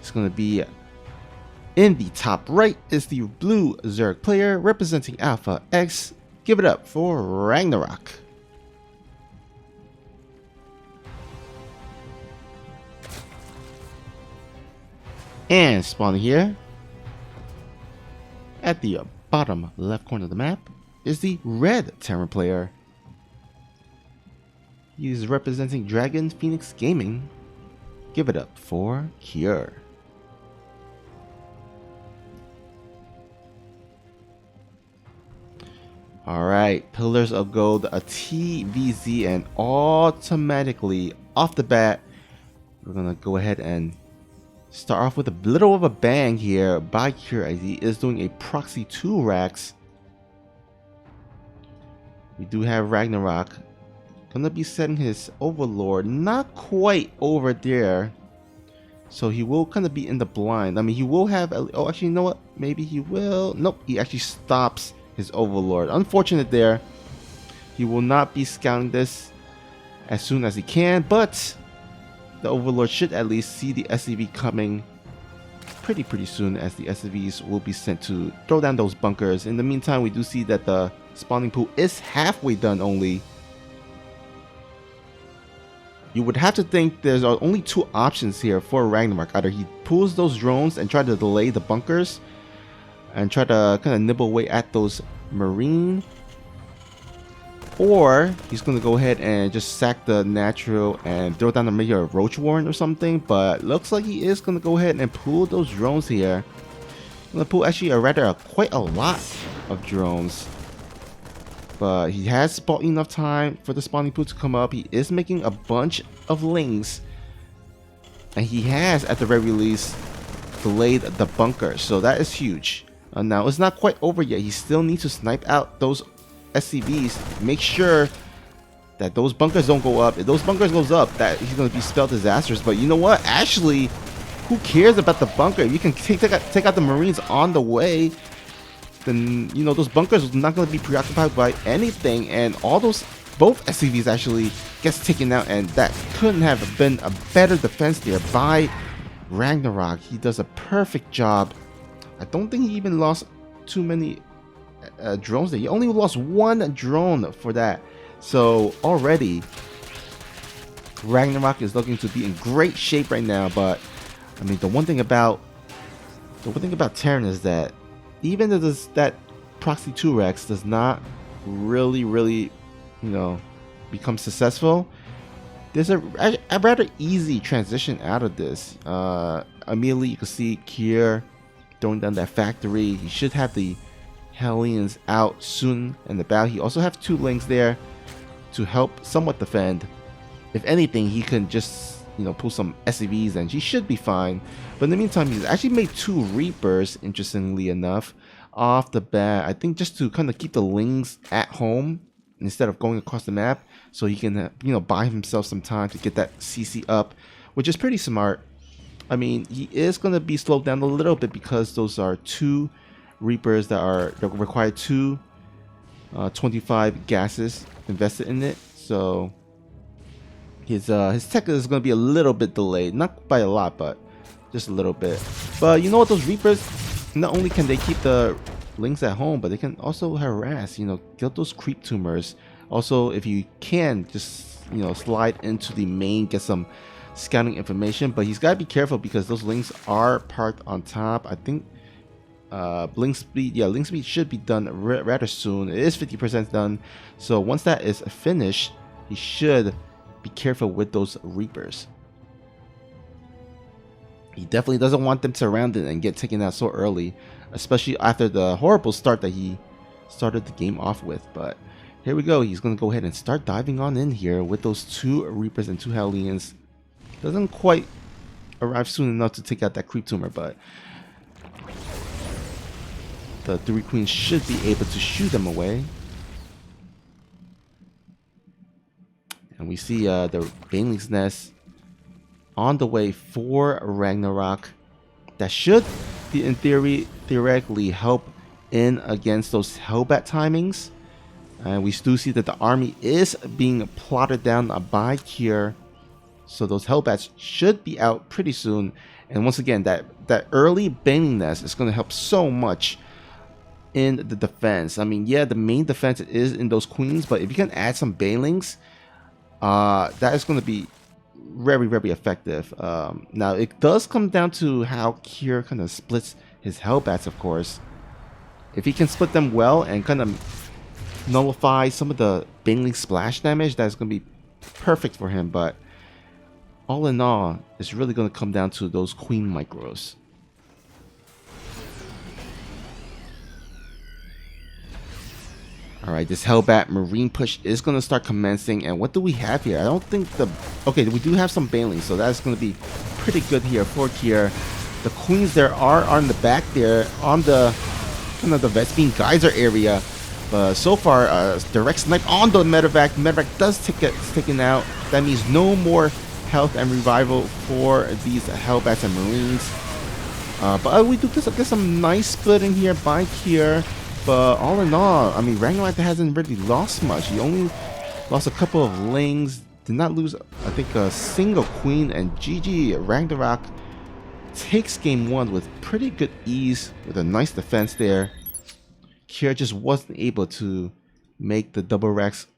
It's going to be in the top right is the blue Zerg player representing Alpha X. Give it up for Ragnarok. And spawning here at the bottom left corner of the map is the red Terran player. He is representing Dragon Phoenix Gaming. Give it up for Cure. Alright, Pillars of Gold, a TVZ, and automatically off the bat, we're gonna go ahead and start off with a little of a bang here by Cure, as he is doing a proxy 2 racks. We do have Ragnarok gonna be setting his Overlord not quite over there, so he will kind of be in the blind. I mean, he will have, oh actually, you know what, maybe he will, nope, he actually stops his Overlord. Unfortunate there. He will not be scouting this as soon as he can, but the Overlord should at least see the SCV coming pretty soon, as the SCVs will be sent to throw down those bunkers. In the meantime, we do see that the spawning pool is halfway done only. You would have to think there's only 2 options here for Ragnarok. Either he pulls those drones and try to delay the bunkers and try to kind of nibble away at those Marine, or he's going to go ahead and just sack the natural and throw down maybe a Roach Warren or something. But looks like he is going to go ahead and pull those drones here. Going to pull actually quite a lot of drones. But he has bought enough time for the spawning pool to come up. He is making a bunch of lings, and he has at the very least delayed the bunker, so that is huge. Now it's not quite over yet. He still needs to snipe out those SCVs, make sure that those bunkers don't go up. If those bunkers goes up, that he's going to be spell disastrous. But you know what? Actually, who cares about the bunker? If you can take out the Marines on the way, then you know those bunkers are not going to be preoccupied by anything, and all those both SCVs actually gets taken out, and that couldn't have been a better defense there by Ragnarok. He does a perfect job. I don't think he even lost too many drones there. He only lost 1 drone for that. So already Ragnarok is looking to be in great shape right now. But I mean, the one thing about Terran is that even though that proxy 2 Rex does not really you know become successful, there's a rather easy transition out of this. Immediately you can see Kier throwing down that factory. He should have the Hellions out soon in the battle. He also have 2 links there to help somewhat defend. If anything, he can just pull some SCVs and he should be fine. But in the meantime, he's actually made 2 Reapers, interestingly enough, off the bat. I think just to kind of keep the lings at home instead of going across the map, so he can buy himself some time to get that CC up, which is pretty smart. I mean, he is going to be slowed down a little bit because those are 2 Reapers that require 2 25 gases invested in it. So his tech is going to be a little bit delayed, not by a lot, but just a little bit. But you know what, those Reapers, not only can they keep the lings at home, but they can also harass, kill those creep tumors. Also, if you can, just slide into the main, get some scouting information. But he's got to be careful because those lings are parked on top. I think link speed should be done rather soon. It is 50% done, so once that is finished, he should be careful with those Reapers. He definitely doesn't want them surrounded and get taken out so early, especially after the horrible start that he started the game off with. But here we go. He's going to go ahead and start diving on in here with those 2 Reapers and 2 Hellions. Doesn't quite arrive soon enough to take out that creep tumor, but the 3 Queens should be able to shoo them away. And we see the Baneling's Nest on the way for Ragnarok. That should, in theoretically, help in against those Hellbat timings. And we do see that the army is being plotted down by Kier. So those Hellbats should be out pretty soon. And once again, that early Baneling Nest is going to help so much in the defense. I mean, yeah, the main defense is in those queens, but if you can add some Banelings, that is going to be very, very effective. Now, it does come down to how Kier kind of splits his Hellbats, of course. If he can split them well and kind of nullify some of the Baneling splash damage, that's going to be perfect for him. But all in all, it's really going to come down to those queen micros. Alright, this Hellbat Marine push is going to start commencing. And what do we have here? I don't think the... Okay, we do have some Baneling, so that's going to be pretty good here for Kier. The queens there are on the back there, on the kind of the Vespene Geyser area. But so far, direct snipe on the Medevac. Medevac does get taken out. That means no more health and revival for these Hellbats and Marines. But we do get some nice splitting here by Kier. But all in all, I mean, Ragnarok hasn't really lost much. He only lost a couple of Lings. Did not lose, I think, a single queen. And GG, Ragnarok takes game 1 with pretty good ease, with a nice defense there. Kier just wasn't able to make the double Rex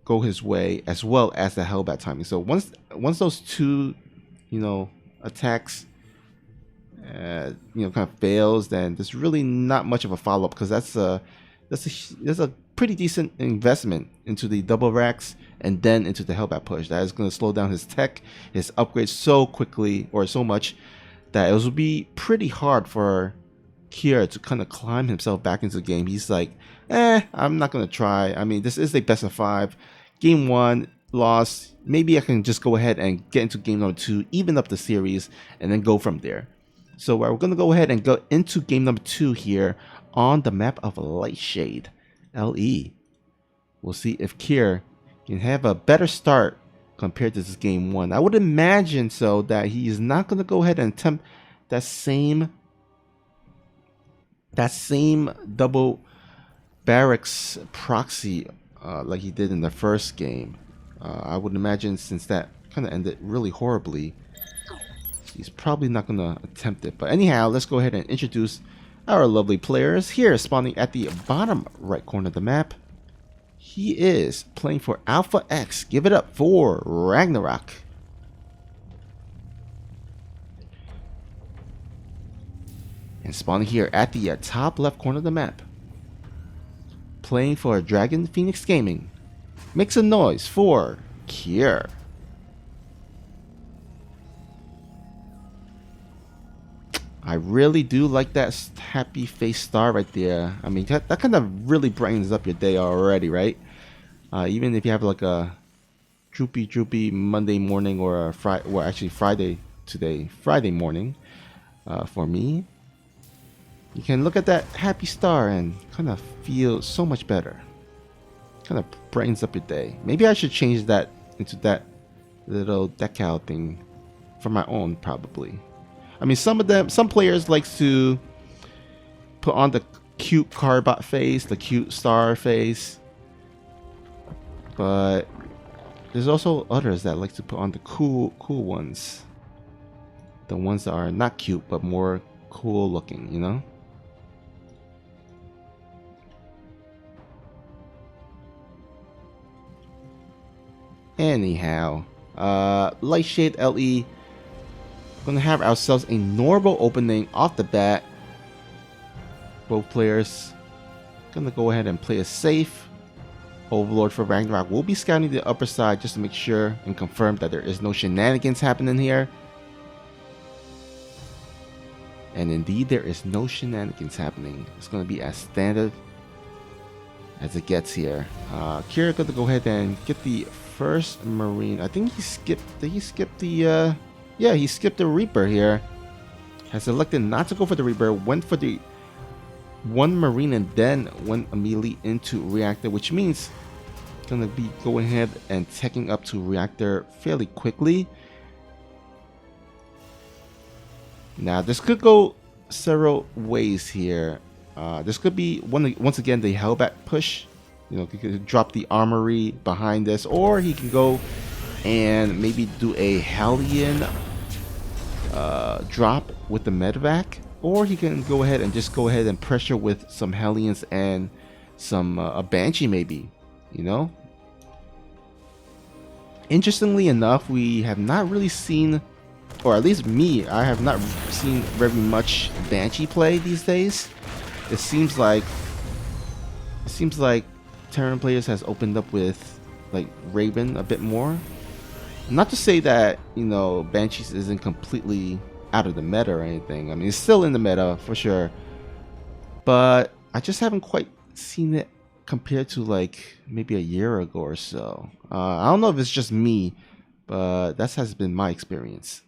go his way, as well as the Hellbat timing. So once those two, attacks kind of fails, then there's really not much of a follow-up, because that's a pretty decent investment into the double racks and then into the Hellbat push. That is going to slow down his tech, his upgrades so quickly, or so much, that it will be pretty hard for Kier to kind of climb himself back into the game. He's like, I'm not going to try. I mean, this is a best of 5. Game 1, loss. Maybe I can just go ahead and get into game number 2, even up the series, and then go from there. So we're going to go ahead and go into game number 2 here on the map of Lightshade, LE. We'll see if Kier can have a better start compared to this game 1. I would imagine so, that he is not going to go ahead and attempt that same double barracks proxy like he did in the first game. I would imagine, since that kind of ended really horribly, he's probably not going to attempt it. But anyhow, let's go ahead and introduce our lovely players. Here, spawning at the bottom right corner of the map, he is playing for Alpha X. Give it up for Ragnarok. And spawning here at the top left corner of the map, playing for Dragon Phoenix Gaming. Make some noise for Kier. I really do like that happy face star right there. I mean, that kind of really brightens up your day already, right? Even if you have like a droopy Monday morning, or a Friday morning for me. You can look at that happy star and kind of feel so much better. Kind of brightens up your day. Maybe I should change that into that little decal thing for my own, probably. I mean, some players like to put on the cute Carbot face, the cute star face. But there's also others that like to put on the cool ones. The ones that are not cute, but more cool looking, you know? Anyhow, Lightshade LE, gonna have ourselves a normal opening off the bat. Both players gonna go ahead and play it safe. Overlord for Ragnarok will be scouting the upper side just to make sure and confirm that there is no shenanigans happening here. And indeed, there is no shenanigans happening. It's gonna be as standard as it gets here. Kier gonna go ahead and get the first Marine. I think he skipped. Did he skip the? Yeah, he skipped the Reaper here. Has elected not to go for the Reaper. Went for the one Marine and then went immediately into Reactor, which means gonna be going ahead and taking up to Reactor fairly quickly. Now this could go several ways here. This could be once again the Hellbat push. You know, he could drop the armory behind this, or he can go and maybe do a Hellion drop with the Medvac, or he can go ahead and just go ahead and pressure with some Hellions and some a Banshee maybe, you know. Interestingly enough, we have not really seen, or at least me, I have not seen very much Banshee play these days. It seems like Terran players has opened up with like Raven a bit more. Not to say that, you know, Banshees isn't completely out of the meta or anything. I mean, it's still in the meta for sure, but I just haven't quite seen it compared to like maybe a year ago or so. I don't know if it's just me, but that has been my experience.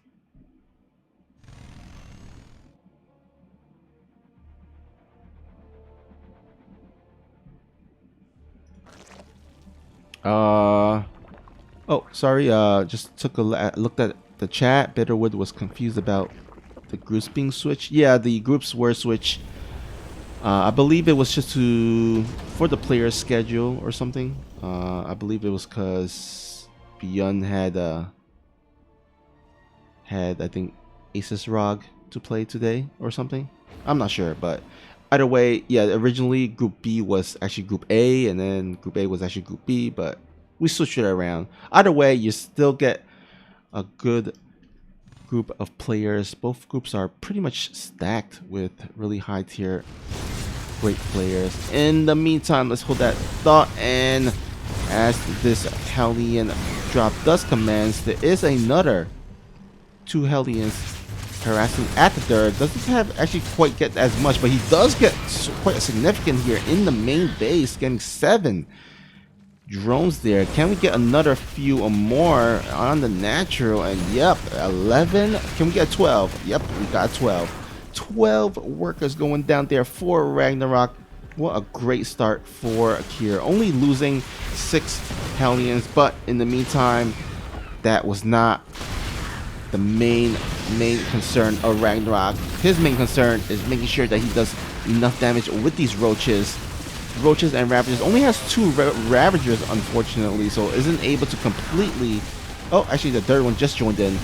Oh, sorry. Just took a looked at the chat. Bitterwood was confused about the groups being switched. Yeah, the groups were switched. I believe it was just for the player's schedule or something. I believe it was because Beyond had I think Asus ROG to play today or something. I'm not sure, but either way, yeah. Originally, Group B was actually Group A, and then Group A was actually Group B, but we switched it around. Either way, you still get a good group of players. Both groups are pretty much stacked with really high tier, great players. In the meantime, let's hold that thought, and as this Hellion drop does commence, there is another 2 Hellions harassing at the third. Doesn't have actually quite get as much, but he does get quite significant here in the main base, getting 7 drones there. Can we get another few or more on the natural? And yep, 11. Can we get 12? Yep, we got 12. 12 workers going down there for Ragnarok. What a great start for Akira. Only losing 6 Hellions, but in the meantime, that was not the main concern of Ragnarok. His main concern is making sure that he does enough damage with these roaches and Ravagers. Only has 2 Ravagers, unfortunately, so isn't able to completely... Oh, actually the third one just joined in,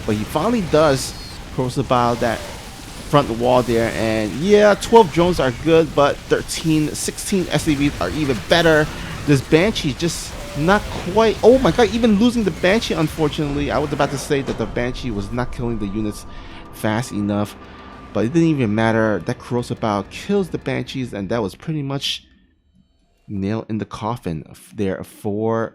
but he finally does crucify that front wall there. And yeah, 12 drones are good, but 16 SCVs are even better. This Banshee just not quite... Oh my god, even losing the Banshee, unfortunately. I was about to say that the Banshee was not killing the units fast enough, but it didn't even matter. That corrosive bow kills the Banshees, and that was pretty much nail in the coffin there for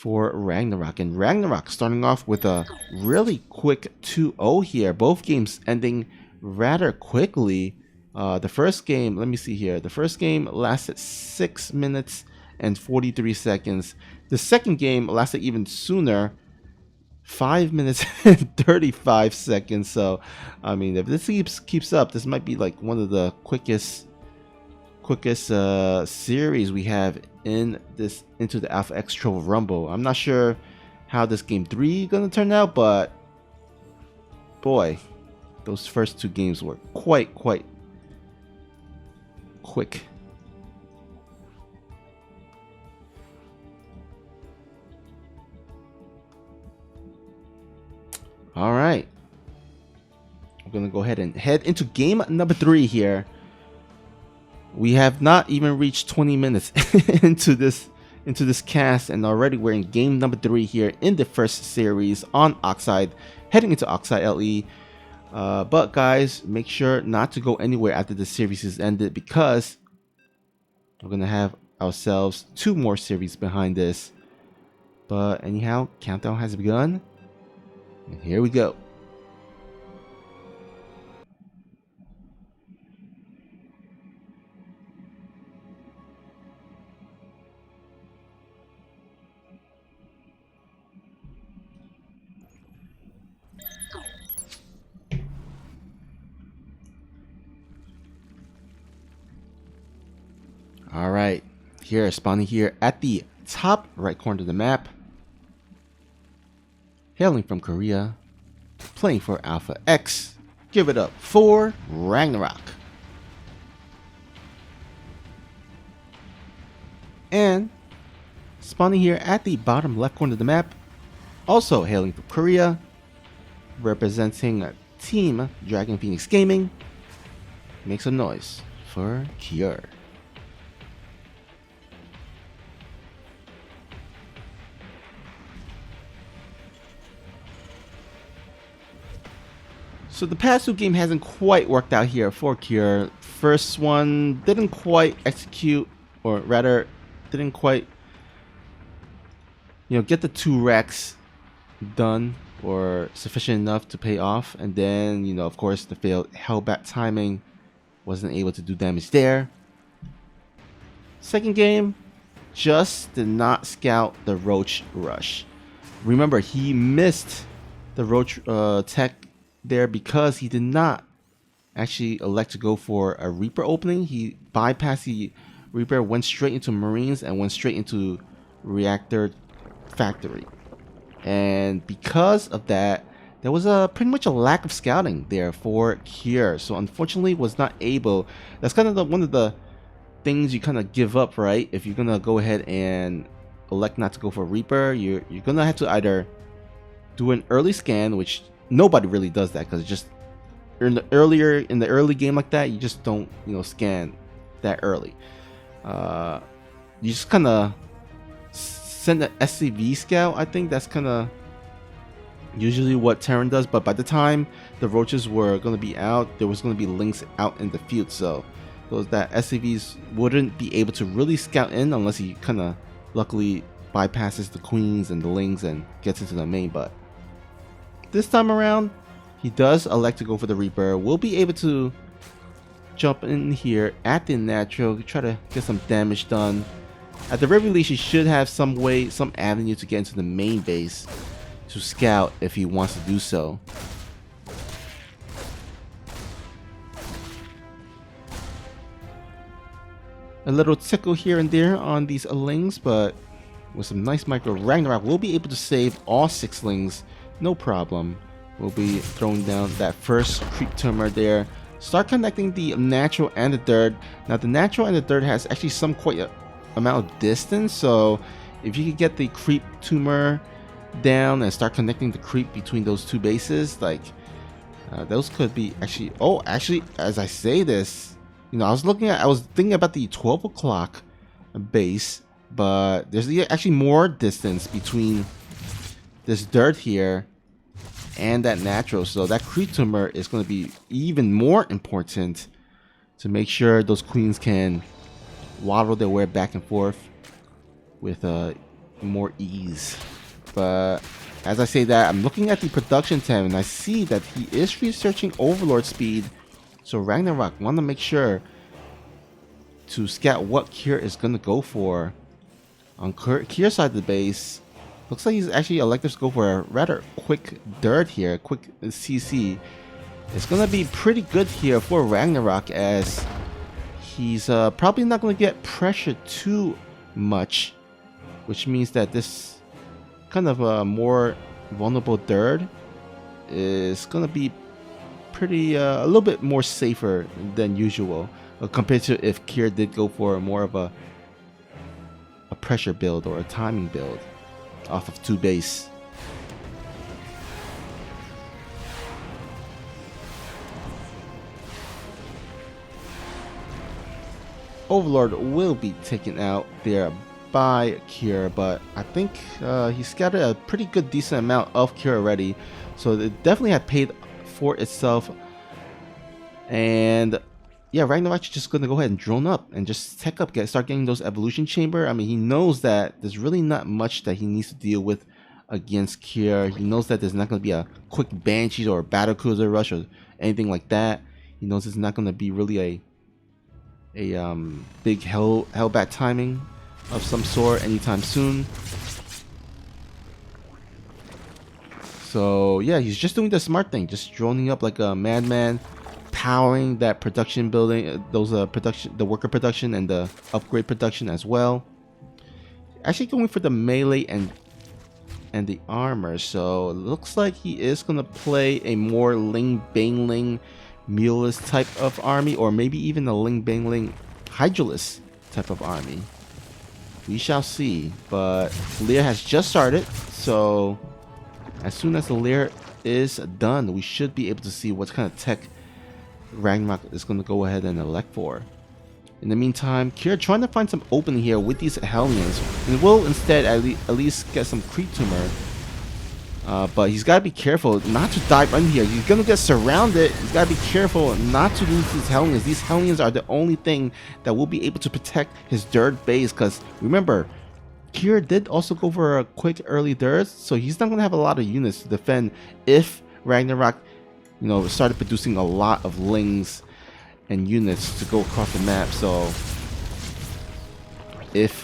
Ragnarok. And Ragnarok starting off with a really quick 2-0 here. Both games ending rather quickly. The first game, let me see here. The first game lasted 6 minutes and 43 seconds. The second game lasted even sooner, 5 minutes and 35 seconds. So, I mean, if this keeps up, this might be like one of the quickest series we have in this into the Alpha X Trovo Rumble. I'm not sure how this game 3 gonna turn out, but boy, those first 2 games were quite quick. All right, we're gonna go ahead and head into game number 3 here. We have not even reached 20 minutes into this cast, and already we're in game number 3 here in the first series on Oxide, heading into Oxide LE. But guys, make sure not to go anywhere after the series is ended, because we're gonna have ourselves 2 more series behind this. But anyhow, countdown has begun, and here we go. All right, here, spawning here at the top right corner of the map, hailing from Korea, playing for Alpha X. Give it up for Ragnarok. And spawning here at the bottom left corner of the map, Also hailing from Korea, representing Team Dragon Phoenix Gaming, make some noise for Cure. So the past two game hasn't quite worked out here for Cure. First one didn't quite execute, or rather didn't quite, get the 2 racks done or sufficient enough to pay off. And then, of course, the failed held back timing, wasn't able to do damage there. Second game, just did not scout the Roach Rush. Remember, he missed the Roach tech there because he did not actually elect to go for a Reaper opening. He bypassed the Reaper, went straight into Marines, and went straight into Reactor Factory. And because of that, there was pretty much a lack of scouting there for Cure. So unfortunately was not able. That's kind of one of the things you kind of give up, right? If you're going to go ahead and elect not to go for Reaper, you're going to have to either do an early scan, which nobody really does that, because just in the early game like that, you just don't scan that early. You just kind of send an SCV scout. I think that's kind of usually what Terran does, but by the time the roaches were going to be out, there was going to be links out in the field, so those that SCVs wouldn't be able to really scout in unless he kind of luckily bypasses the queens and the lings and gets into the main. But this time around, he does elect to go for the Reaper. We'll be able to jump in here at the natural, try to get some damage done. At the very least, he should have some way, some avenue to get into the main base to scout if he wants to do so. A little tickle here and there on these lings, but with some nice micro Ragnarok, we'll be able to save all 6 lings, no problem. We'll be throwing down that first creep tumor there. Start connecting the natural and the dirt. Now the natural and the dirt has actually some quite amount of distance, so if you could get the creep tumor down and start connecting the creep between those 2 bases, like those could be actually, actually as I say this, I was thinking about the 12 o'clock base, but there's actually more distance between this dirt here and that natural, so that creep tumor is going to be even more important to make sure those queens can waddle their way back and forth with more ease. But as I say that, I'm looking at the production tab and I see that he is researching Overlord speed. So Ragnarok want to make sure to scout what Cure is going to go for. On Cure's side of the base, looks like he's actually elected to go for a rather quick dirt here, quick CC. It's going to be pretty good here for Ragnarok, as he's probably not going to get pressured too much, which means that this kind of a more vulnerable dirt is going to be pretty a little bit more safer than usual compared to if Cure did go for more of a pressure build or a timing build off of 2 base. Overlord will be taken out there by Cure, but I think he scattered a pretty good decent amount of Cure already, so it definitely had paid for itself. And yeah, Ragnarok's just gonna go ahead and drone up and just tech up, start getting those evolution chamber. I mean, he knows that there's really not much that he needs to deal with against Cure. He knows that there's not gonna be a quick Banshees or a battle cruiser rush or anything like that. He knows it's not gonna be really a big hellbat timing of some sort anytime soon. So yeah, he's just doing the smart thing, just droning up like a madman, powering that production building, those the worker production and the upgrade production as well. Actually going for the melee and the armor, so it looks like he is gonna play a more Ling Bangling Muleless type of army, or maybe even a Ling Bangling Hydraless type of army. We shall see, but Leah has just started, so as soon as the lair is done, we should be able to see what kind of tech Ragnarok is going to go ahead and elect for. In the meantime, Kira trying to find some opening here with these Hellions, and will instead at least get some creep tumor. But he's got to be careful not to dive in here. He's going to get surrounded. He's got to be careful not to lose these Hellions. These Hellions are the only thing that will be able to protect his dirt base. Because remember, Kira did also go for a quick early dirt, so he's not going to have a lot of units to defend if Ragnarok, you know, started producing a lot of lings and units to go across the map. So if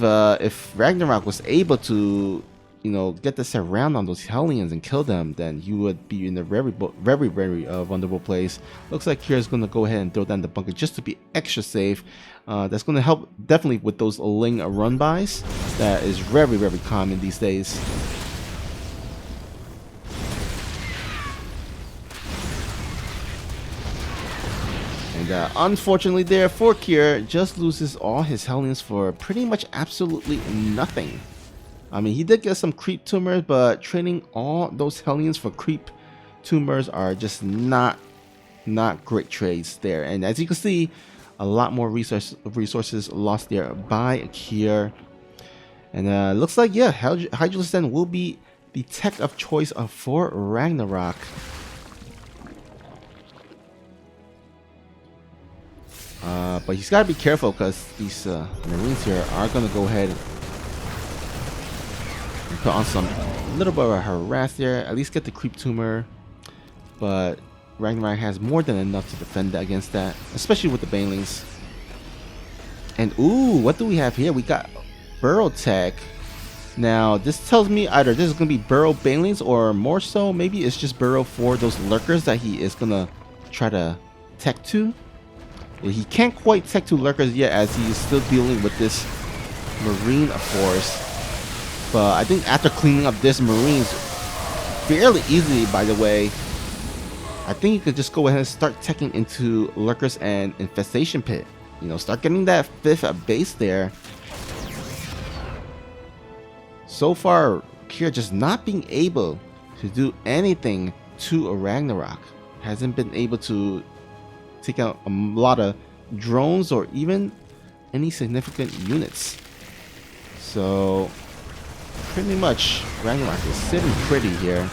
Ragnarok was able to, you know, get the surround on those Hellions and kill them, then he would be in a very vulnerable place. Looks like Kira's going to go ahead and throw down the bunker just to be extra safe. That's going to help definitely with those ling run-bys. That is very common these days. And unfortunately there for Kira, just loses all his Hellions for pretty much absolutely nothing. I mean, he did get some creep tumors, but trading all those Hellions for creep tumors are just not great trades there. And as you can see, a lot more resources lost there by Kira. And looks like, yeah, Hydralistan will be the tech of choice for Ragnarok. But he's got to be careful because these Marines here are going to go ahead and put on some little bit of a harass there, at least get the creep tumor. But Ragnarok has more than enough to defend against that, especially with the banelings. And ooh, what do we have here? We got burrow tech. Now this tells me either this is going to be burrow banelings, or more so maybe it's just burrow for those lurkers that he is going to try to tech to. He can't quite tech to lurkers yet, as he's still dealing with this Marine force. But I think after cleaning up this Marines fairly easily, by the way, I think you could just go ahead and start teching into lurkers and infestation pit. You know, start getting that 5th base there. So far, Kira just not being able to do anything to a Ragnarok. Hasn't been able to take out a lot of drones or even any significant units. So pretty much Ragnarok is sitting pretty here.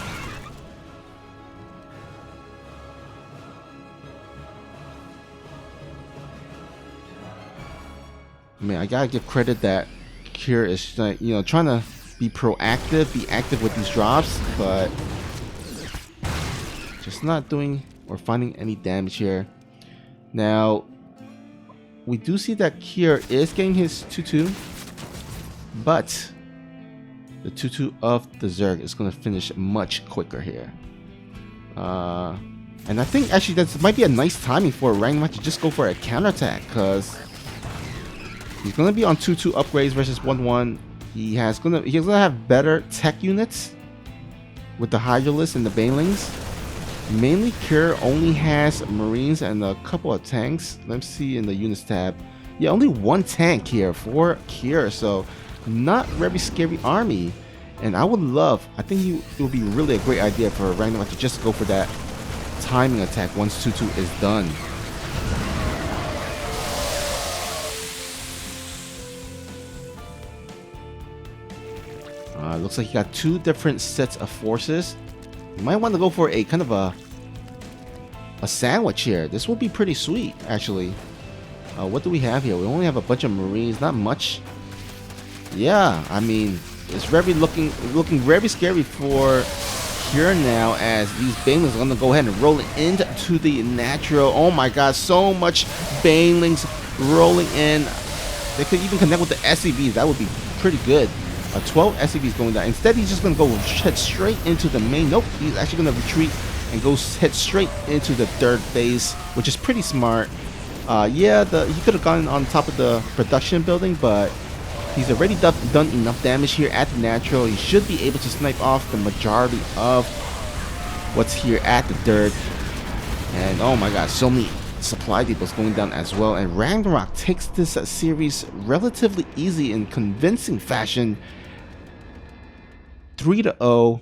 I mean, I gotta give credit that Kira is, you know, trying to be proactive, be active with these drops, but just not doing or finding any damage here. Now, we do see that Kira is getting his 2-2, but the 2-2 of the Zerg is going to finish much quicker here. And I think actually that might be a nice timing for Ragnarok to just go for a counterattack, because he's going to be on 2-2 upgrades versus 1-1. He's gonna have better tech units with the Hydralisk and the Banelings. Mainly Kira only has Marines and a couple of tanks. Let's see in the units tab. Yeah, only 1 tank here for Kira, so not very scary army. And I think it would be really a great idea for Ragnarok to just go for that timing attack once 2-2 is done. Looks like you got 2 different sets of forces. You might want to go for a kind of a sandwich here. This will be pretty sweet, actually. What do we have here? We only have a bunch of Marines, not much. Yeah, I mean, it's looking very scary for Kira now, as these Banelings are gonna go ahead and roll into the natural. Oh my god, so much Banelings rolling in. They could even connect with the SCVs. That would be pretty good. 12 SCVs going down. Instead, he's just gonna go head straight into the main. Nope, he's actually gonna retreat and go head straight into the 3rd base, which is pretty smart. Yeah, he could have gone on top of the production building, but he's already done enough damage here at the natural. He should be able to snipe off the majority of what's here at the dirt. And oh my god, so many supply depots going down as well. And Ragnarok takes this series relatively easy in convincing fashion. 3-0.